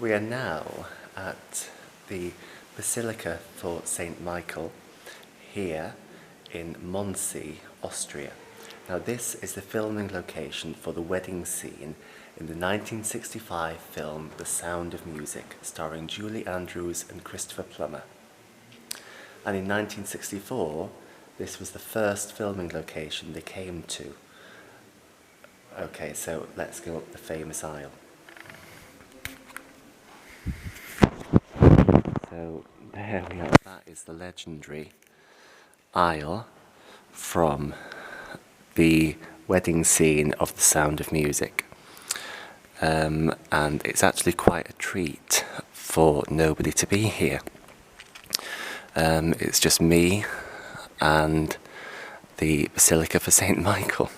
We are now at the Basilika for St. Michael here in Mondsee, Austria. Now this is the filming location for the wedding scene in the 1965 film The Sound of Music, starring Julie Andrews and Christopher Plummer. And in 1964, this was the first filming location they came to. Okay, so let's go up the famous aisle. So there we are. That is the legendary aisle from the wedding scene of The Sound of Music. And it's actually quite a treat for nobody to be here. It's just me and the Basilika for St. Michael.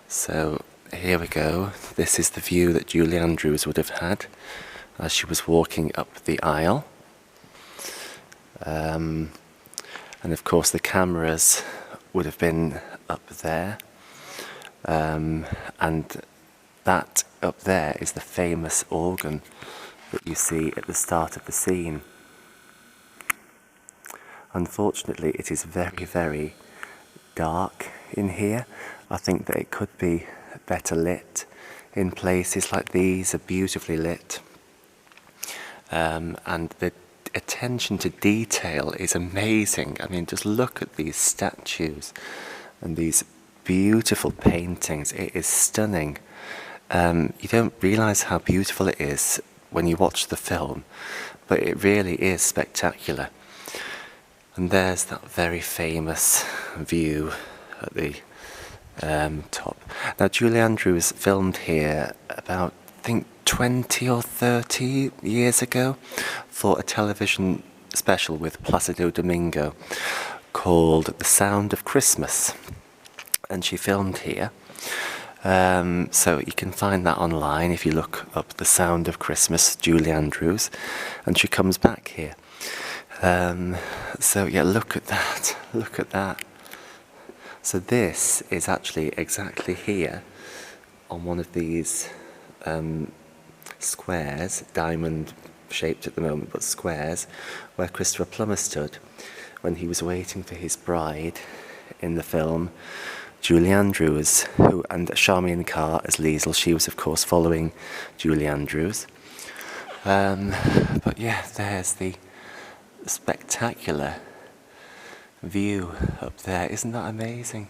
So here we go. This is the view that Julie Andrews would have had as she was walking up the aisle. And of course the cameras would have been up there. And that up there is the famous organ that you see at the start of the scene. Unfortunately, it is very, very dark in here. I think that it could be better lit. In places like these are beautifully lit. And the attention to detail is amazing. I mean, just look at these statues and these beautiful paintings. It is stunning. You don't realise how beautiful it is when you watch the film, but it really is spectacular. And there's that very famous view at the top. Now, Julie Andrews filmed here about, I think, 20 or 30 years ago for a television special with Placido Domingo called The Sound of Christmas. And she filmed here. So you can find that online if you look up The Sound of Christmas, Julie Andrews, and she comes back here. So yeah, look at that, look at that. So this is actually exactly here on one of these squares, diamond shaped at the moment, but squares, where Christopher Plummer stood when he was waiting for his bride in the film, Julie Andrews, and Charmian Carr as Liesl. She was of course following Julie Andrews. But yeah, there's the spectacular view up there. Isn't that amazing?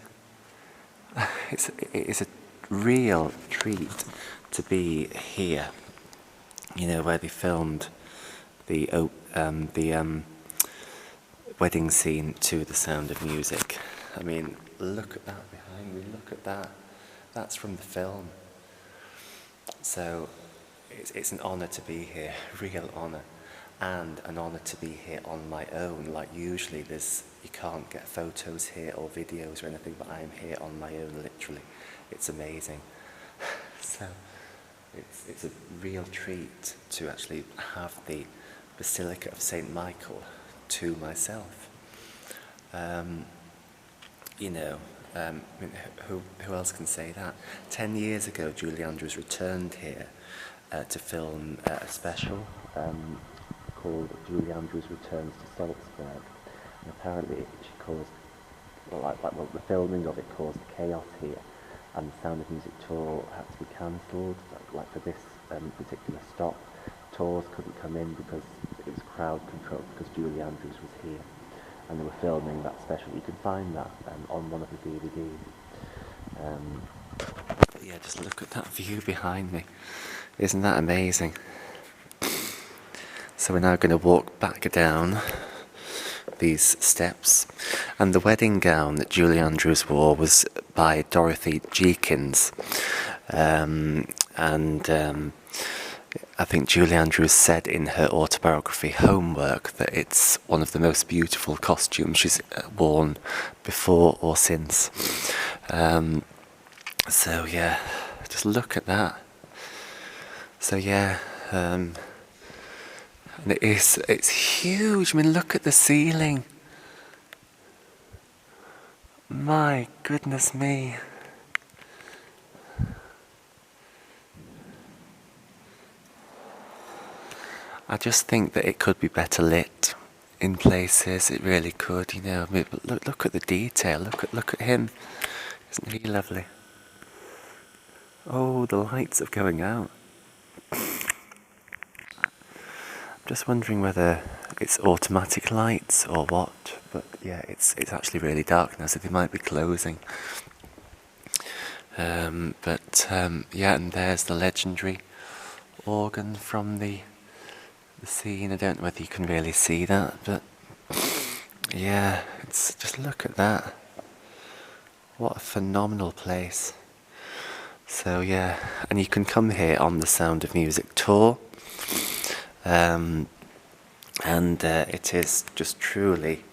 It is a real treat to be here, you know, where they filmed the wedding scene to The Sound of Music. I mean, look at that behind me, look at that. That's from the film. So it's an honour to be here, real honour. And an honour to be here on my own. Like usually you can't get photos here or videos or anything, but I'm here on my own, literally. It's amazing. So it's a real treat to actually have the Basilika of St. Michael to myself. You know, I mean, who else can say that? 10 years ago, Julie Andrews returned here to film a special called Julie Andrews Returns to Salzburg. And apparently she caused, the filming of it caused chaos here, and the Sound of Music tour had to be cancelled. Like for this particular stop, tours couldn't come in because it was crowd controlled because Julie Andrews was here. And they were filming that special. You can find that on one of the DVDs. But yeah, just look at that view behind me. Isn't that amazing? So we're now going to walk back down these steps. And the wedding gown that Julie Andrews wore was by Dorothy Jenkins. I think Julie Andrews said in her autobiography, Homework, that it's one of the most beautiful costumes she's worn before or since. So yeah, just look at that. So yeah, and it's huge. I mean, look at the ceiling. My goodness me. I just think that it could be better lit in places. It really could, you know. I mean, look at the detail. Look at him. Isn't he lovely? Oh, the lights are going out. I'm just wondering whether it's automatic lights or what. But yeah, it's actually really dark now, so they might be closing. Yeah, and there's the legendary organ from the scene. I don't know whether you can really see that, but yeah, it's just look at that. What a phenomenal place. So yeah, and you can come here on the Sound of Music tour, and it is just truly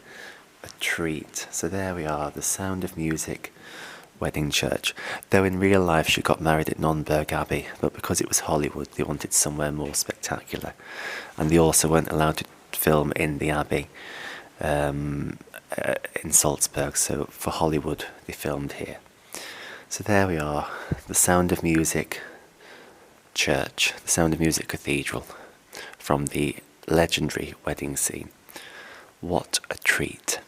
a treat. So there we are, the Sound of Music wedding church. Though in real life she got married at Mondsee Abbey, but because it was Hollywood they wanted somewhere more spectacular, and they also weren't allowed to film in the Abbey in Salzburg, so for Hollywood they filmed here. So there we are, the Sound of Music church, the Sound of Music cathedral from the legendary wedding scene. What a treat.